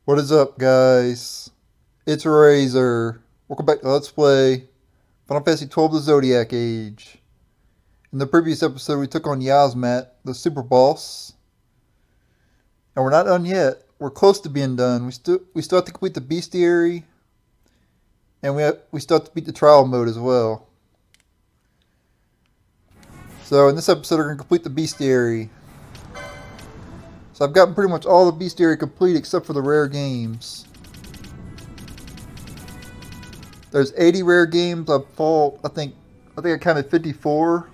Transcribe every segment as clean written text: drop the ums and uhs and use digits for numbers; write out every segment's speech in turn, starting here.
What is up, guys? It's Razor. Welcome back to Let's Play Final Fantasy XII The Zodiac Age. In the previous episode, we took on Yasmat, the super boss. And we're not done yet. We're close to being done. We still have to complete the bestiary. And we still have to beat the trial mode as well. So in this episode, we're going to complete the bestiary. So I've gotten pretty much all the bestiary complete except for the rare games. There's 80 rare games. I think I counted 54.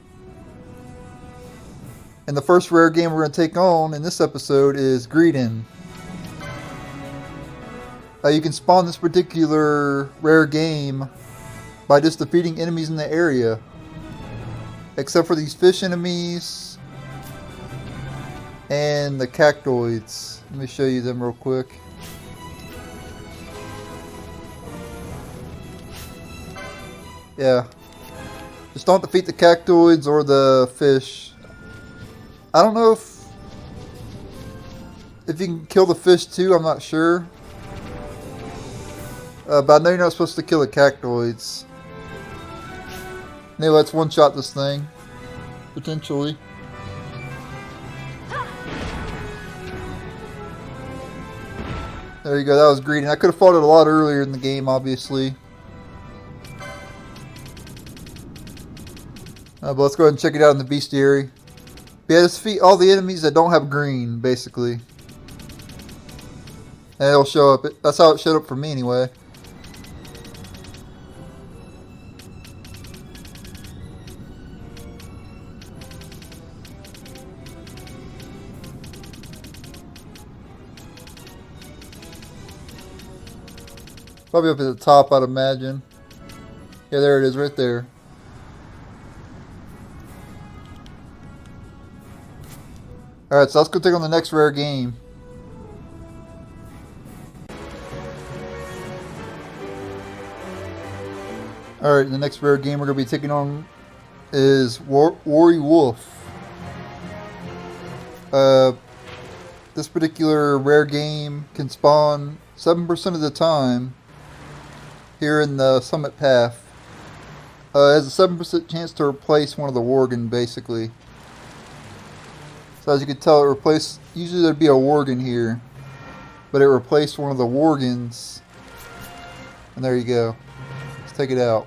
And the first rare game we're going to take on in this episode is Greedon. You can spawn this particular rare game by just defeating enemies in the area. Except for these fish enemies and the cactoids. Let me show you them real quick. Yeah. Just don't defeat the cactoids or the fish. I don't know if you can kill the fish too, I'm not sure. But I know you're not supposed to kill the cactoids. Anyway, let's one-shot this thing. Potentially. There you go, that was Greedon. I could have fought it a lot earlier in the game, obviously. But let's go ahead and check it out in the bestiary. Yeah, just defeat all the enemies that don't have green, basically. And it'll show up. That's how it showed up for me, anyway. Probably up at the top, I'd imagine. Yeah, there it is, right there. Alright, so let's go take on the next rare game. Alright, the next rare game we're going to be taking on is Rory Wolf. This particular rare game can spawn 7% of the time here in the summit path. It has a 7% chance to replace one of the Worgen, basically. So as you can tell, it replaced. Usually there'd be a Worgen here, but it replaced one of the Worgens. And there you go. Let's take it out.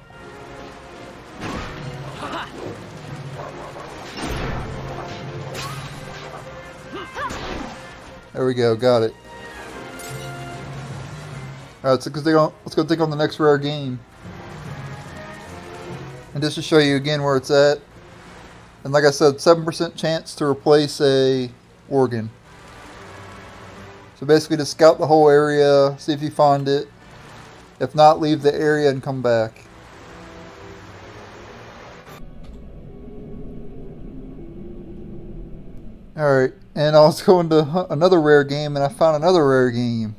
There we go, got it. Alright, so let's go take on the next rare game. And just to show you again where it's at. And like I said, 7% chance to replace a Worgen. So basically just scout the whole area, see if you find it. If not, leave the area and come back. Alright, and I was going to hunt another rare game and I found another rare game.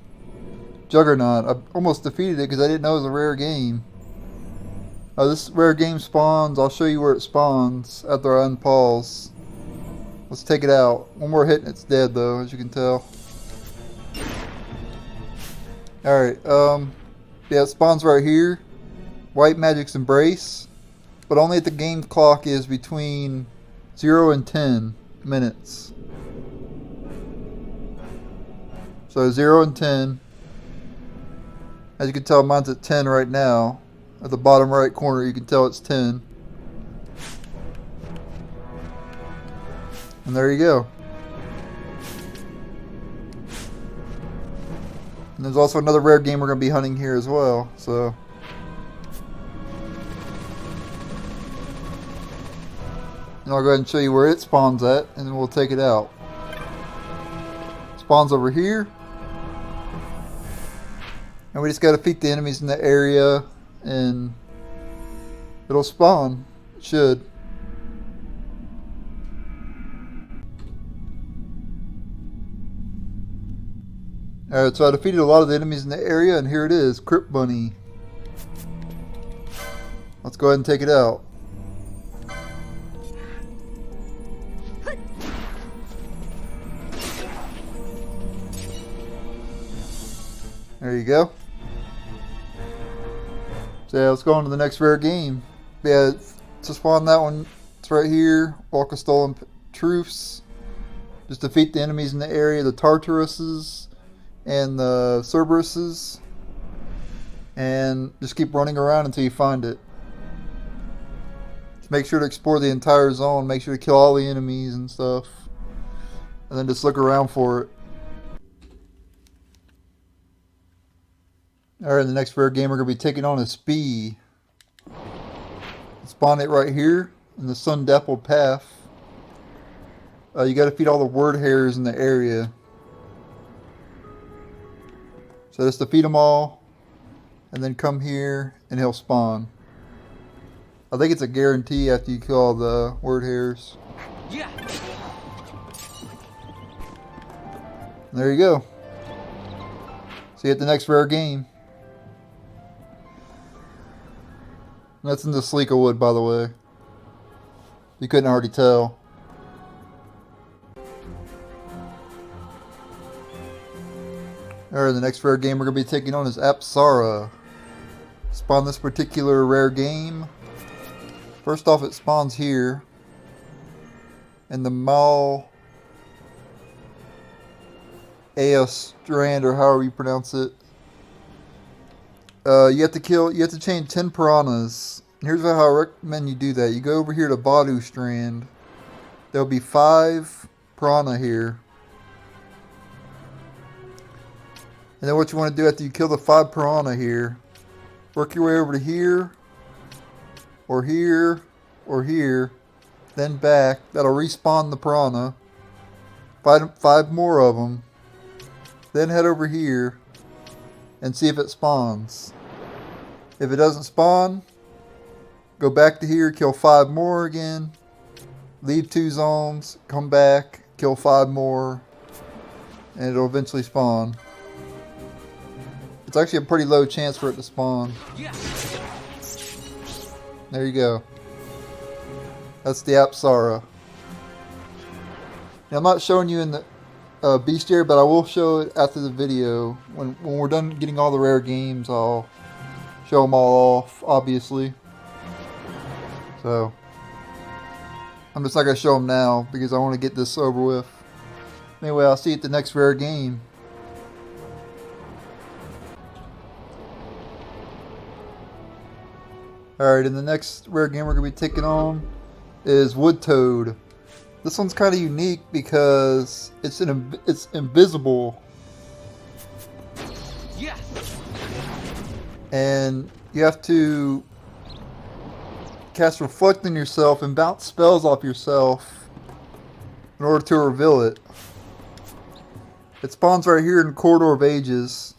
Juggernaut. I almost defeated it because I didn't know it was a rare game. This rare game spawns. I'll show you where it spawns after I unpause. Let's take it out. One more hit and it's dead though, as you can tell. Alright, yeah, it spawns right here. White Magic's Embrace. But only if the game clock is between 0 and 10 minutes. So 0 and 10. As you can tell, mine's at 10 right now. At the bottom right corner, you can tell it's 10. And there you go. And there's also another rare game we're going to be hunting here as well. So, and I'll go ahead and show you where it spawns at, and then we'll take it out. It spawns over here. And we just got to defeat the enemies in the area, and it'll spawn. It should. Alright, so I defeated a lot of the enemies in the area, and here it is, Crip Bunny. Let's go ahead and take it out. There you go. So yeah, let's go on to the next rare game. Yeah, to spawn that one, it's right here. Walk a stolen truce. Just defeat the enemies in the area, the Tartaruses and the Cerberuses. And just keep running around until you find it. Just make sure to explore the entire zone. Make sure to kill all the enemies and stuff. And then just look around for it. Alright, the next rare game we're going to be taking on is Spee. Spawn it right here in the Sun Dappled Path. You got to feed all the word hairs in the area. So just to feed them all. And then come here and he'll spawn. I think it's a guarantee after you kill all the word hairs. Yeah. And there you go. See you at the next rare game. That's in the Sleekawood, by the way. You couldn't already tell. Alright, the next rare game we're going to be taking on is Apsara. Spawn this particular rare game. First off, it spawns here. In the Mal Aya Strand, or however you pronounce it. You have to chain 10 piranhas. Here's how I recommend you do that. You go over here to Badu Strand. There'll be 5 piranha here. And then what you want to do after you kill the 5 piranha here, work your way over to here, or here, or here, then back. That'll respawn the piranha. Find 5 more of them. Then head over here and see if it spawns. If it doesn't spawn, go back to here, kill 5 more again, leave 2 zones, come back, kill 5 more, and it'll eventually spawn. It's actually a pretty low chance for it to spawn. There you go. That's the Apsara. Now, I'm not showing you in the bestiary, but I will show it after the video. When we're done getting all the rare games, I'll show them all off, obviously. So, I'm just not going to show them now because I want to get this over with. Anyway, I'll see you at the next rare game. Alright, and the next rare game we're going to be taking on is Woodtoed. This one's kind of unique because it's invisible. Yes. And you have to cast Reflect on yourself and bounce spells off yourself in order to reveal it. It spawns right here in Corridor of Ages.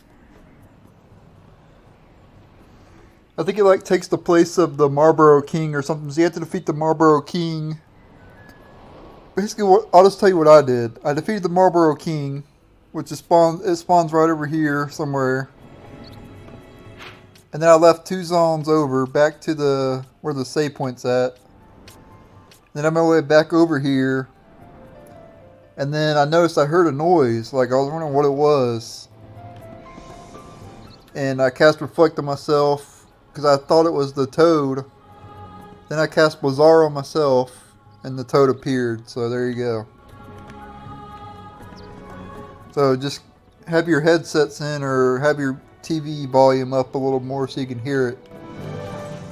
I think it takes the place of the Marlborough King or something. So you have to defeat the Marlborough King. Basically, I'll just tell you what I did. I defeated the Marlborough King, which it spawns right over here somewhere. And then I left 2 zones over, back to where the save point's at. Then I made my way back over here. And then I noticed I heard a noise, like I was wondering what it was. And I cast Reflect on myself, because I thought it was the toad. Then I cast Bizarre on myself, and the toad appeared. So there you go. So just have your headsets in, or have your TV volume up a little more so you can hear it.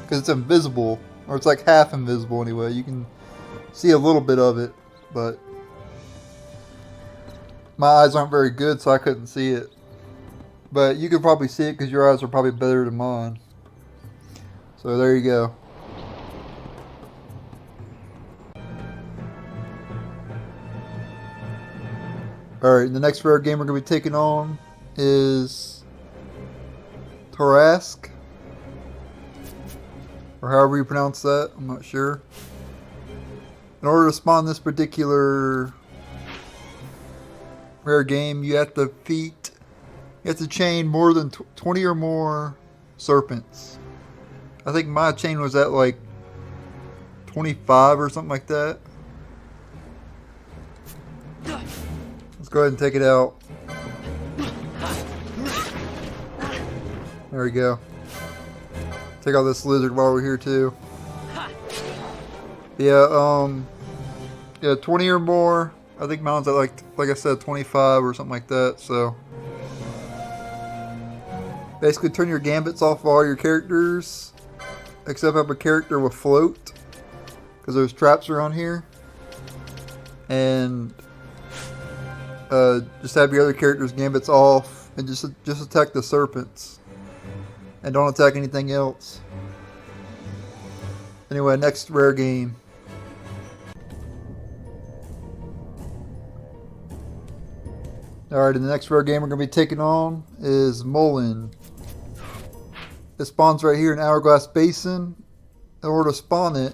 Because it's invisible, or it's like half invisible anyway. You can see a little bit of it, but my eyes aren't very good, so I couldn't see it. But you could probably see it because your eyes are probably better than mine. So there you go. Alright, the next rare game we're going to be taking on is Tarasque. Or however you pronounce that, I'm not sure. In order to spawn this particular rare game, you have to chain more than 20 or more serpents. I think my chain was at like 25 or something like that. Let's go ahead and take it out. There we go. Take out this lizard while we're here too. Yeah, 20 or more. I think mine's at like I said, 25 or something like that, so. Basically turn your gambits off of all your characters, except have a character with float, because there's traps around here. And just have your other characters' gambits off, and just attack the serpents. And don't attack anything else. Anyway, next rare game. Alright, and the next rare game we're going to be taking on is Molen. It spawns right here in Hourglass Basin. In order to spawn it,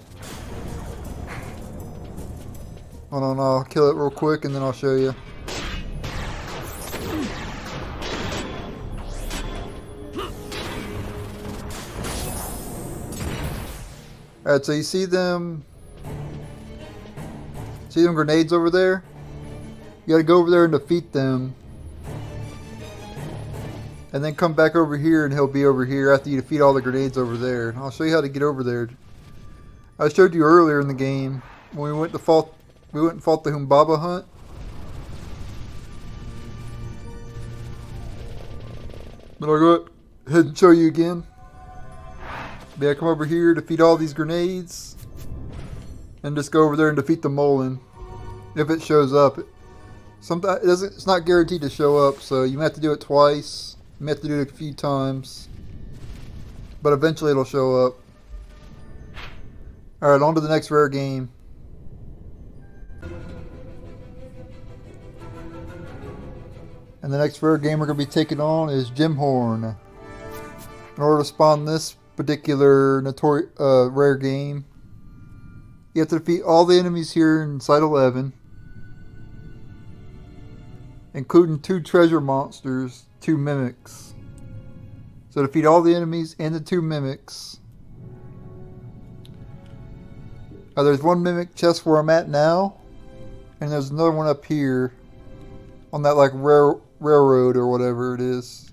hold on, I'll kill it real quick and then I'll show you. Alright, so you see them grenades over there? You gotta go over there and defeat them. And then come back over here and he'll be over here after you defeat all the grenades over there. And I'll show you how to get over there. I showed you earlier in the game when we went and fought the Humbaba hunt. But I'll go ahead and show you again. Yeah, come over here, defeat all these grenades, and just go over there and defeat the Molen. If it shows up. Sometimes it's not guaranteed to show up, so you may have to do it twice. You may have to do it a few times. But eventually it'll show up. Alright, on to the next rare game. And the next rare game we're going to be taking on is Gemhorn. In order to spawn this particular rare game, you have to defeat all the enemies here in Site 11. Including 2 treasure monsters, 2 mimics. So defeat all the enemies and the 2 mimics. There's 1 mimic chest where I'm at now, and there's another one up here on that like railroad or whatever it is.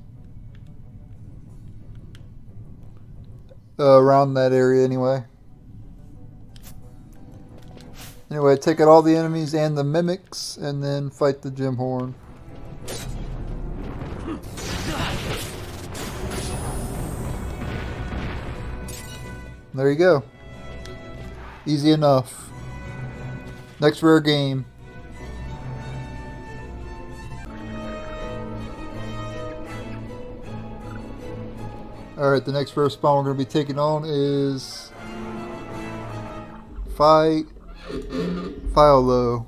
Around that area anyway. Anyway, take out all the enemies and the mimics and then fight the Gemhorn. There you go. Easy enough. Next rare game. Alright, the next rare spawn we're going to be taking on is Fight Philo.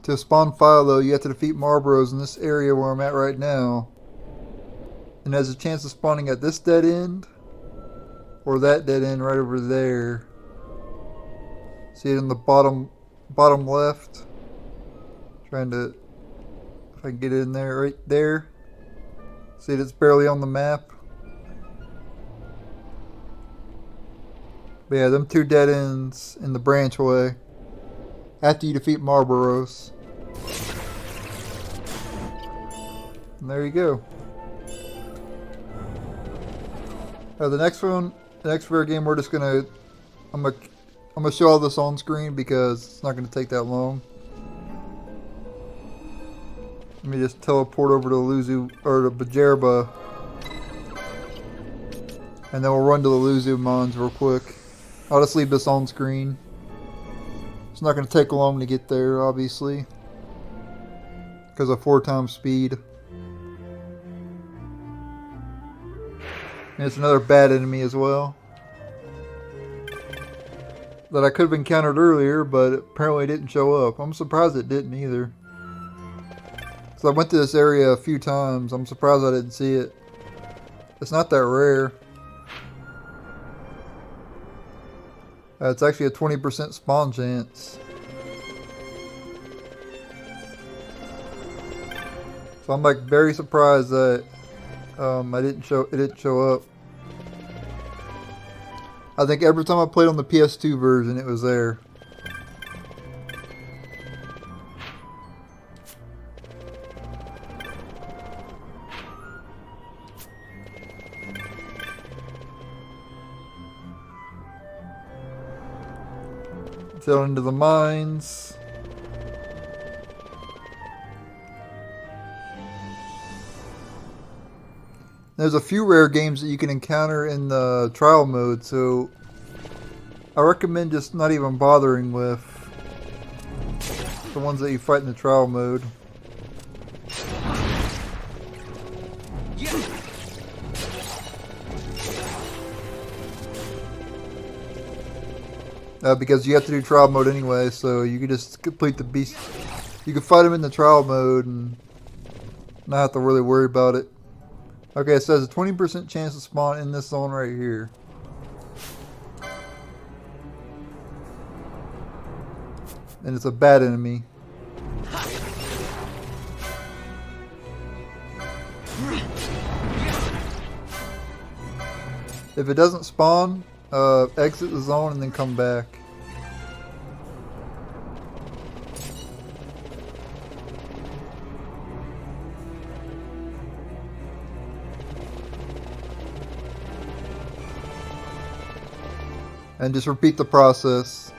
To spawn Philo, you have to defeat Marlboros in this area where I'm at right now. And there's a chance of spawning at this dead end or that dead end right over there. See it in the bottom left? Trying to, if I can get it in there, right there. See it, it's barely on the map. But yeah, them 2 dead ends in the branchway. After you defeat Marlboros. And there you go. The next rare game we're just gonna, I'm gonna show all this on screen because it's not gonna take that long. Let me just teleport over to Luzu or to Bajerba, and then we'll run to the Luzu Mons real quick. I'll just leave this on screen. It's not going to take long to get there, obviously, because of 4 times speed. And it's another bad enemy as well that I could have encountered earlier, but apparently it didn't show up. I'm surprised it didn't either. So I went to this area a few times. I'm surprised I didn't see it. It's not that rare. It's actually a 20% spawn chance. So I'm like very surprised that it didn't show up. I think every time I played on the PS2 version, it was there. Down into the mines. There's a few rare games that you can encounter in the trial mode, so I recommend just not even bothering with the ones that you fight in the trial mode. Because you have to do trial mode anyway, so you can just complete the beast. You can fight them in the trial mode and not have to really worry about it. Okay, it says a 20% chance to spawn in this zone right here. And it's a bad enemy. If it doesn't spawn, exit the zone and then come back. And just repeat the process.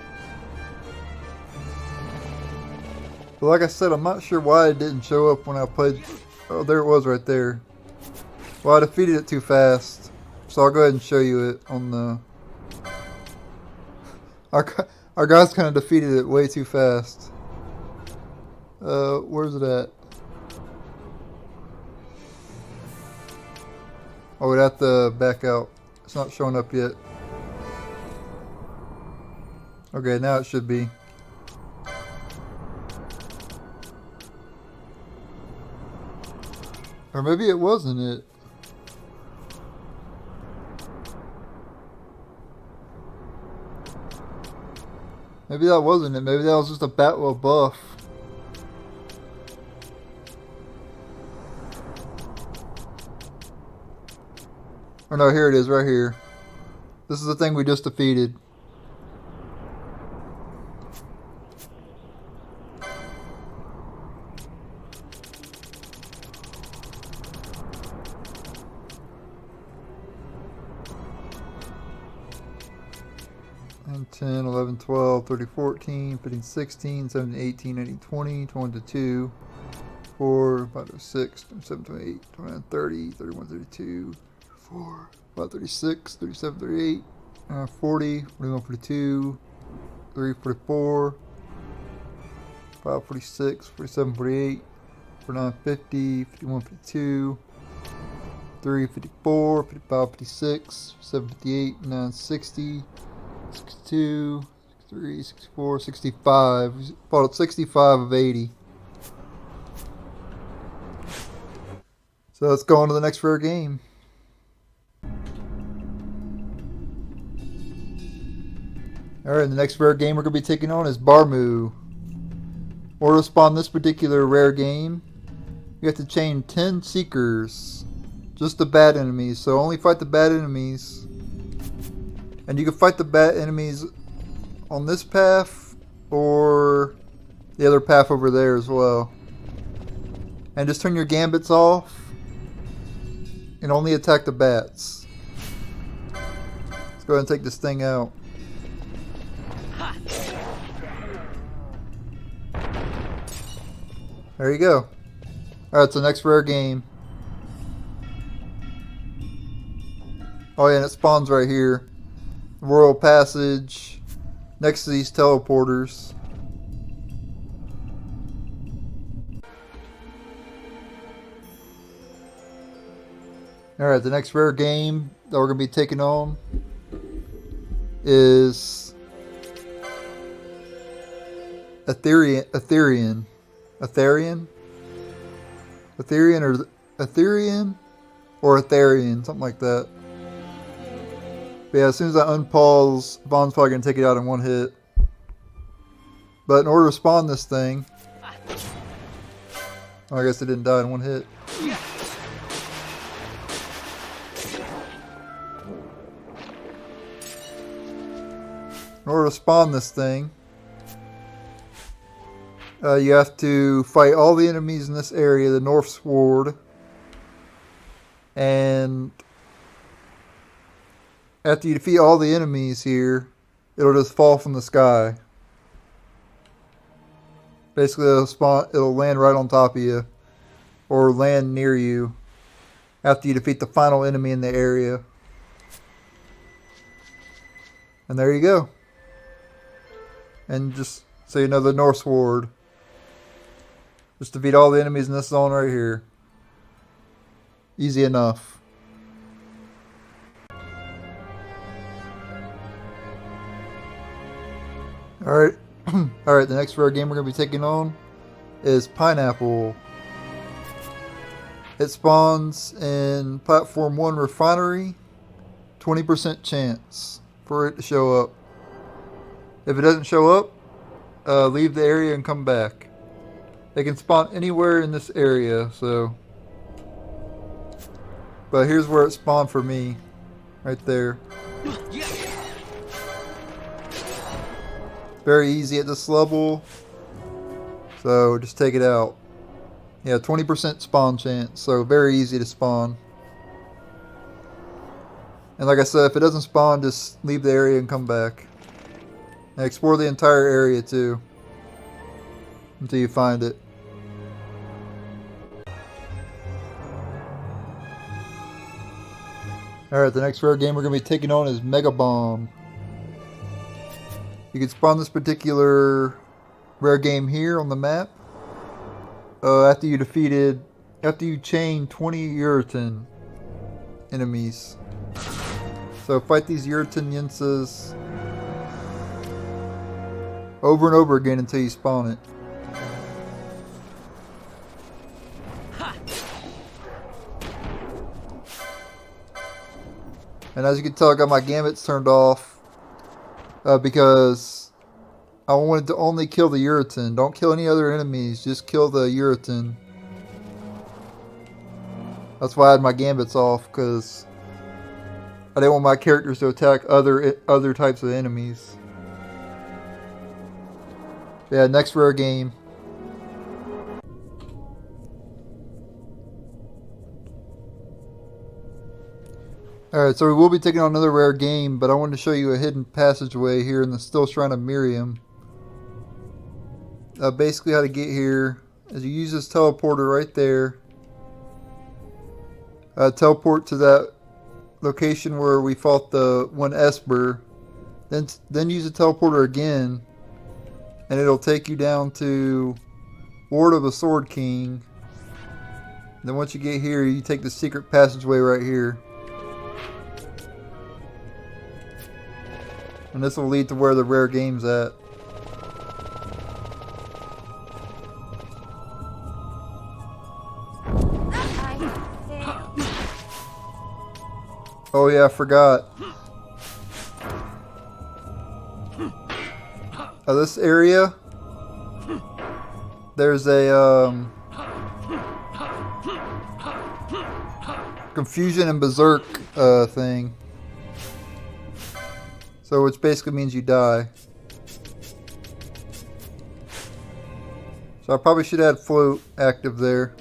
But like I said, I'm not sure why it didn't show up when I played. Oh, there it was right there. Well, I defeated it too fast. So I'll go ahead and show you it on the... Our guys kind of defeated it way too fast. Where's it at? Oh, we'd have to back out. It's not showing up yet. Okay, now it should be. Or maybe it wasn't it. Maybe that wasn't it. Maybe that was just a battle buff. Or no, here it is right here. This is the thing we just defeated. And 10, 11, 12, 13, 14, 15, 16, 17, 18, 19, 20, 22, 4, 5, 6, 27, 28, 29, 30, 31, 32, 4, 5, 36, 37, 38, 40, 41, 42, 3, 44, 5, 46, 47, 48, 49, 50, 51, 52, 3, 54, 55, 56, 7, 58, 9, 60, 62, 63, 64, 65. We fought 65 of 80. So let's go on to the next rare game. Alright, the next rare game we're going to be taking on is Barmu. Or to spawn this particular rare game, you have to chain 10 Seekers. Just the bad enemies, so only fight the bad enemies. And you can fight the bad enemies on this path or the other path over there as well. And just turn your gambits off and only attack the bats. Let's go ahead and take this thing out. There you go. Alright, so next rare game. Oh yeah, and it spawns right here. Royal Passage, next to these teleporters. Alright, the next rare game that we're going to be taking on is Etherean or Etherean, something like that. But yeah, as soon as I unpause, Vaughn's probably going to take it out in one hit. But in order to spawn this thing... Oh, I guess it didn't die in one hit. In order to spawn this thing, you have to fight all the enemies in this area, the North Sword. And after you defeat all the enemies here, it'll just fall from the sky. Basically, it'll land right on top of you, or land near you after you defeat the final enemy in the area. And there you go. And just so you know, the North Sword. Just defeat all the enemies in this zone right here. Easy enough. Alright. Alright, the next rare game we're going to be taking on is Pineapple. It spawns in Platform 1 Refinery. 20% chance for it to show up. If it doesn't show up, leave the area and come back. They can spawn anywhere in this area, so. But here's where it spawned for me. Right there. Very easy at this level. So just take it out. Yeah, 20% spawn chance, so very easy to spawn. And like I said, if it doesn't spawn, just leave the area and come back. And explore the entire area too. Until you find it. Alright, the next rare game we're going to be taking on is Mega Bomb. You can spawn this particular rare game here on the map. After you chain 20 Uritan enemies. So fight these Uritan Yinzas over and over again until you spawn it. And as you can tell, I got my gambits turned off because I wanted to only kill the Uritan. Don't kill any other enemies, just kill the Uritan. That's why I had my gambits off, because I didn't want my characters to attack other types of enemies. Yeah, next rare game. Alright, so we will be taking on another rare game, but I wanted to show you a hidden passageway here in the Still Shrine of Miriam. Basically how to get here is you use this teleporter right there. Teleport to that location where we fought the one Esper. Then use the teleporter again, and it'll take you down to Ward of the Sword King. Then once you get here, you take the secret passageway right here. And this will lead to where the rare game's at. Oh yeah, I forgot. This area, there's a Confusion and Berserk thing. So which basically means you die. So I probably should add float active there.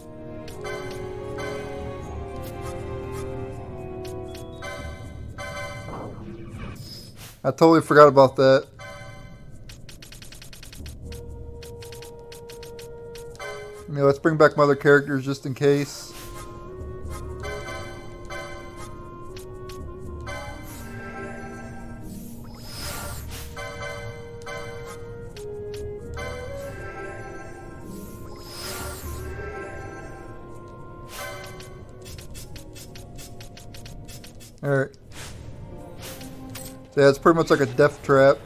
I totally forgot about that. I mean, let's bring back my other characters just in case. Alright. So yeah, it's pretty much like a death trap.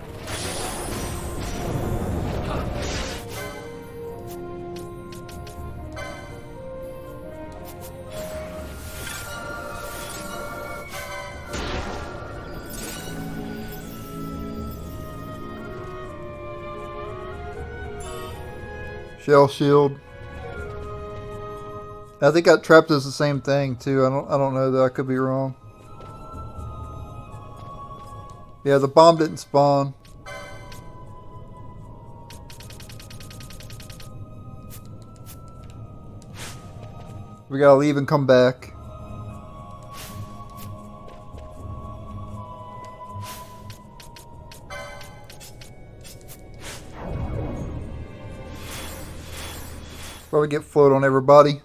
Shell shield. I think that trap does the same thing too. I don't know though. I could be wrong. Yeah, the bomb didn't spawn. We gotta leave and come back. Before we get float on everybody.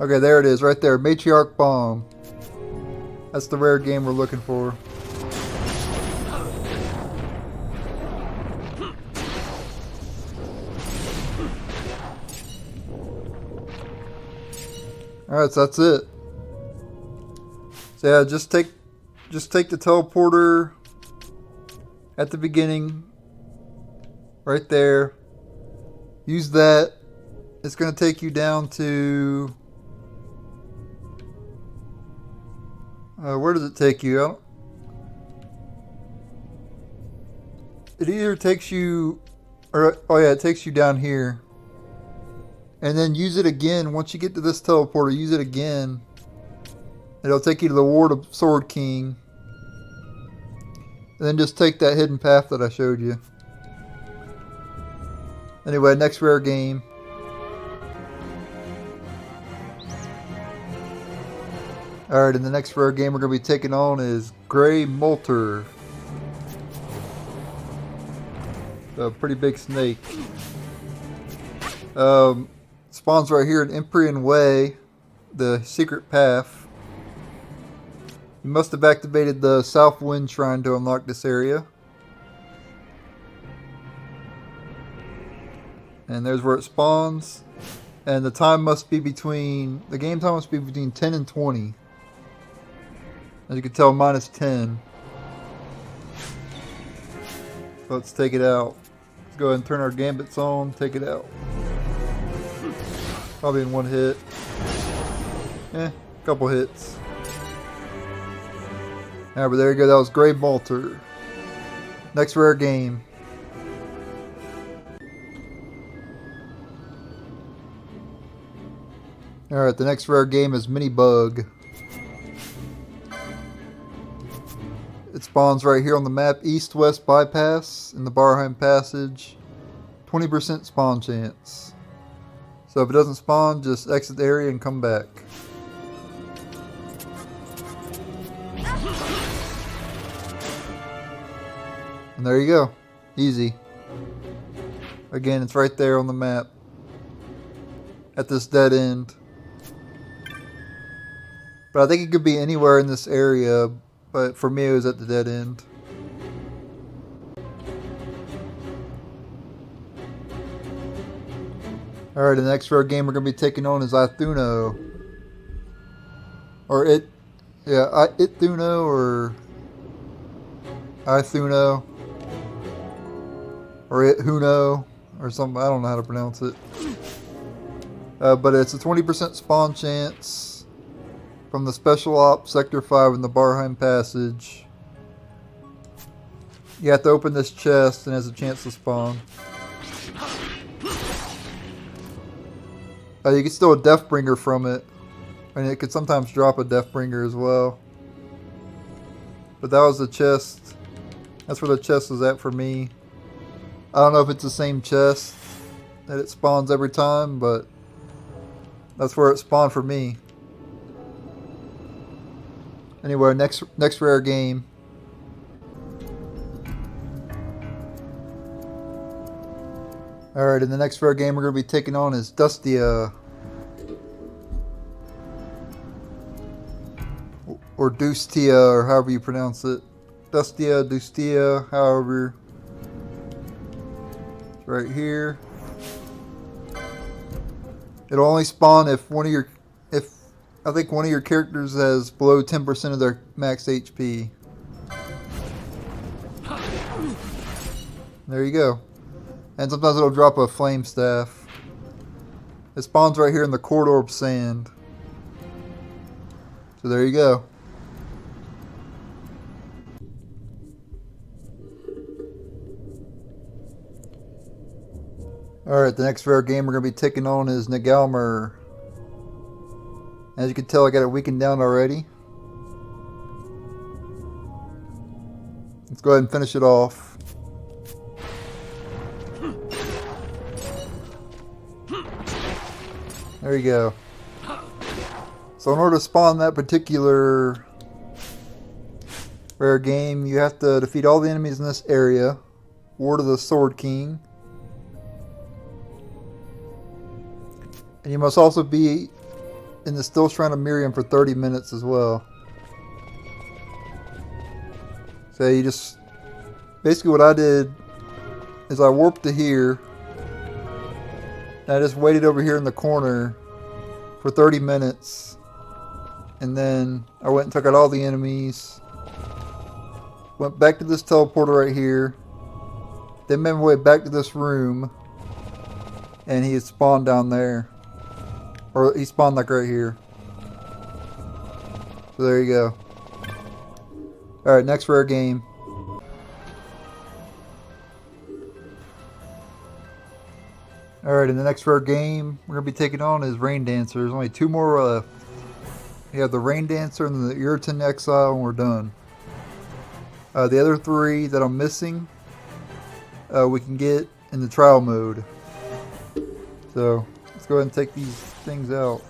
Okay, there it is, right there. Matriarch Bomb. That's the rare game we're looking for. Alright, so that's it. So yeah, just take the teleporter at the beginning. Right there. Use that. It's going to take you down to... where does it take you? It either takes you... Or, oh yeah, it takes you down here. And then use it again. Once you get to this teleporter, use it again. It'll take you to the Ward of Sword King. And then just take that hidden path that I showed you. Anyway, next rare game. Alright, and the next rare game we're going to be taking on is Gray Moltar. A pretty big snake. Spawns right here in Empyrean Way, the secret path. You must have activated the South Wind Shrine to unlock this area. And there's where it spawns. And the time must be between... The game time must be between 10 and 20. As you can tell, minus 10. So let's take it out. Let's go ahead and turn our gambits on. Take it out. Probably in one hit. A couple hits. Alright, but there you go. That was Gray Moltar. Next rare game. Alright, the next rare game is Minibug. It spawns right here on the map, East-West Bypass in the Barheim Passage. 20% spawn chance. So if it doesn't spawn, just exit the area and come back. And there you go. Easy. Again, it's right there on the map. At this dead end. But I think it could be anywhere in this area. But for me, it was at the dead end. Alright, the next rare game we're going to be taking on is Ithuno. Or Ithuno or Ithuno. Or Ithuno or something. I don't know how to pronounce it. But it's a 20% spawn chance from the Special Ops Sector 5 in the Barheim Passage. You have to open this chest and it has a chance to spawn. You can steal a Deathbringer from it. And it could sometimes drop a Deathbringer as well. But that was the chest. That's where the chest was at for me. I don't know if it's the same chest that it spawns every time, but that's where it spawned for me. Anyway, next rare game. Alright, and the next rare game we're going to be taking on is Dustia. Or Dustia, or however you pronounce it. Dustia, however. It's right here. It'll only spawn if I think one of your characters has below 10% of their max HP. There you go. And sometimes it'll drop a flame staff. It spawns right here in the corridor of sand. So there you go. Alright, the next rare game we're going to be taking on is Niguel Murr. As you can tell, I got it weakened down already. Let's go ahead and finish it off. There you go. So in order to spawn that particular rare game, you have to defeat all the enemies in this area. Ward of the Sword King. And you must also be in the Still Shrine of Miriam for 30 minutes as well. So you just... Basically what I did is I warped to here. And I just waited over here in the corner for 30 minutes. And then I went and took out all the enemies. Went back to this teleporter right here. Then made my way back to this room. And he had spawned down there. Or he spawned like right here. So there you go. Alright, next rare game. Alright, and the next rare game we're going to be taking on is Rain Dancer. There's only 2 more left. We have the Rain Dancer and the Irritant Exile, and we're done. The other 3 that I'm missing, we can get in the trial mode. So, let's go ahead and take these things out.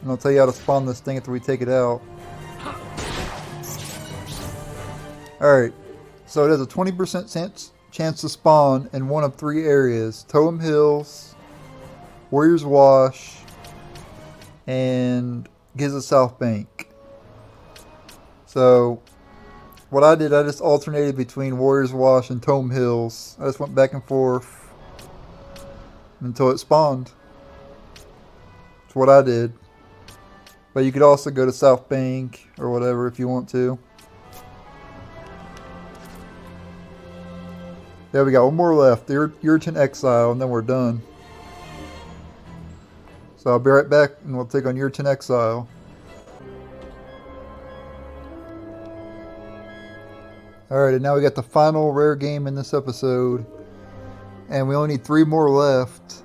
And I'll tell you how to spawn this thing after we take it out. Alright, so it has a 20% chance to spawn in one of 3 areas. Totem Hills, Warrior's Wash, and Giza South Bank. So, what I did, I just alternated between Warrior's Wash and Totem Hills. I just went back and forth until it spawned. That's what I did. But you could also go to South Bank or whatever if you want to. Yeah, we got 1 more left. The Irritant Exile, and then we're done. So I'll be right back and we'll take on Irritant Exile. Alright, and now we got the final rare game in this episode. And we only need 3 more left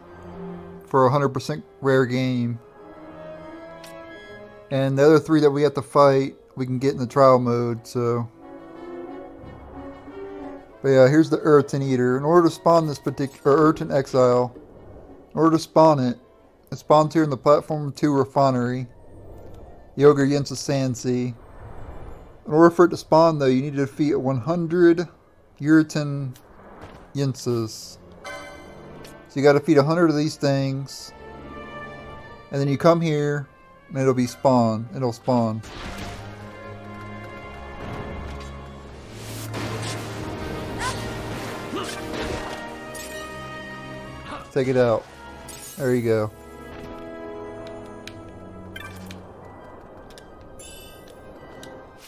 for a 100% rare game. And the other 3 that we have to fight, we can get in the trial mode, so... But yeah, here's the Irritant Eater. In order to spawn this particular Irritant Exile, in order to spawn it, it spawns here in the Platform 2 Refinery. Yogurt Yensa Sand Sea. In order for it to spawn though, you need to defeat 100 Irritant Yensas. So you gotta defeat 100 of these things. And then you come here, and it'll be spawn. It'll spawn. Take it out. There you go.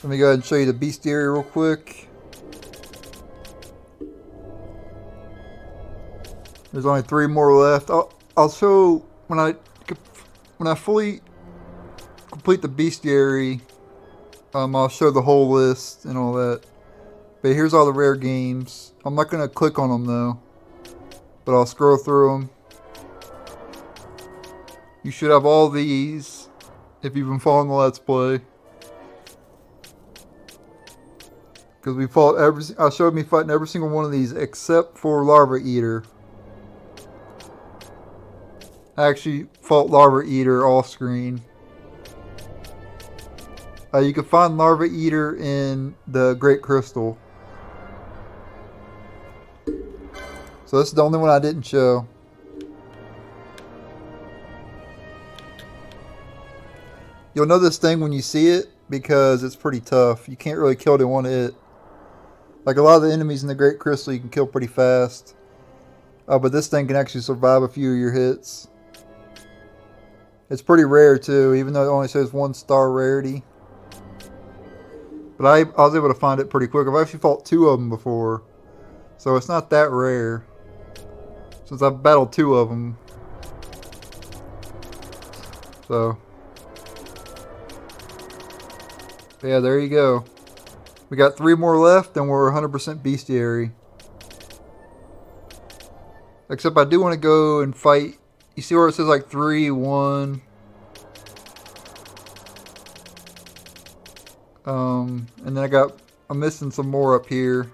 Let me go ahead and show you the bestiary real quick. There's only 3 more left. I'll show when I fully complete the bestiary. I'll show the whole list and all that. But here's all the rare games. I'm not gonna click on them though, but I'll scroll through them. You should have all these if you've been following the Let's Play. Because we fought I showed me fighting every single one of these except for Larva Eater. I actually fought Larva Eater off screen. You can find Larva Eater in the Great Crystal. So this is the only one I didn't show. You'll know this thing when you see it because it's pretty tough. You can't really kill it in one hit. Like a lot of the enemies in the Great Crystal you can kill pretty fast. But this thing can actually survive a few of your hits. It's pretty rare too, even though it only says 1 star rarity. But I was able to find it pretty quick. I've actually fought 2 of them before. So it's not that rare. Since I've battled 2 of them. So. Yeah, there you go. We got 3 more left and we're 100% bestiary. Except I do want to go and fight. You see where it says like 3, 1. And then I'm missing some more up here.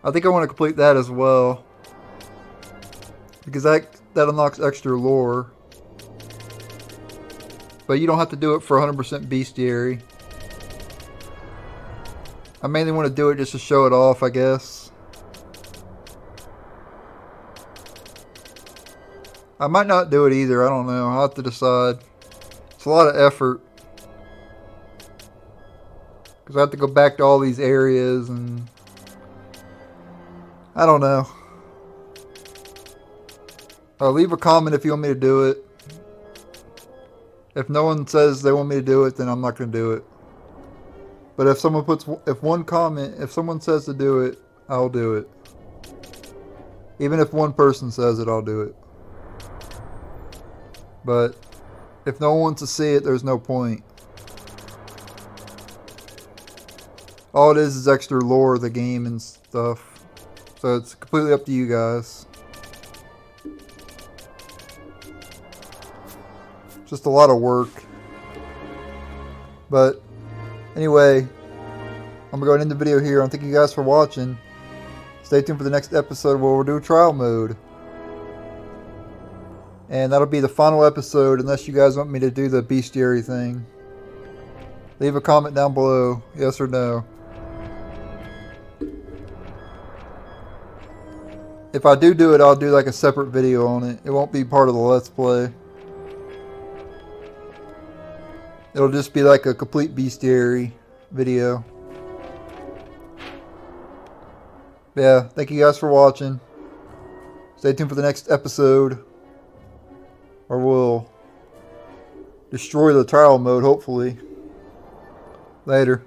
I think I want to complete that as well. Because that unlocks extra lore. But you don't have to do it for 100% bestiary. I mainly want to do it just to show it off, I guess. I might not do it either. I don't know. I'll have to decide. It's a lot of effort. Because I have to go back to all these areas and... I don't know. Leave a comment if you want me to do it. If no one says they want me to do it, then I'm not going to do it. But if someone if someone says to do it, I'll do it. Even if one person says it, I'll do it. But if no one wants to see it, there's no point. All it is extra lore of the game and stuff. So it's completely up to you guys. Just a lot of work. But anyway, I'm going to go and end the video here. I thank you guys for watching. Stay tuned for the next episode where we'll do trial mode. And that'll be the final episode unless you guys want me to do the bestiary thing. Leave a comment down below, yes or no. If I do it, I'll do like a separate video on it. It won't be part of the Let's Play. It'll just be like a complete bestiary video. Yeah, thank you guys for watching. Stay tuned for the next episode. Or we'll destroy the trial mode, hopefully. Later.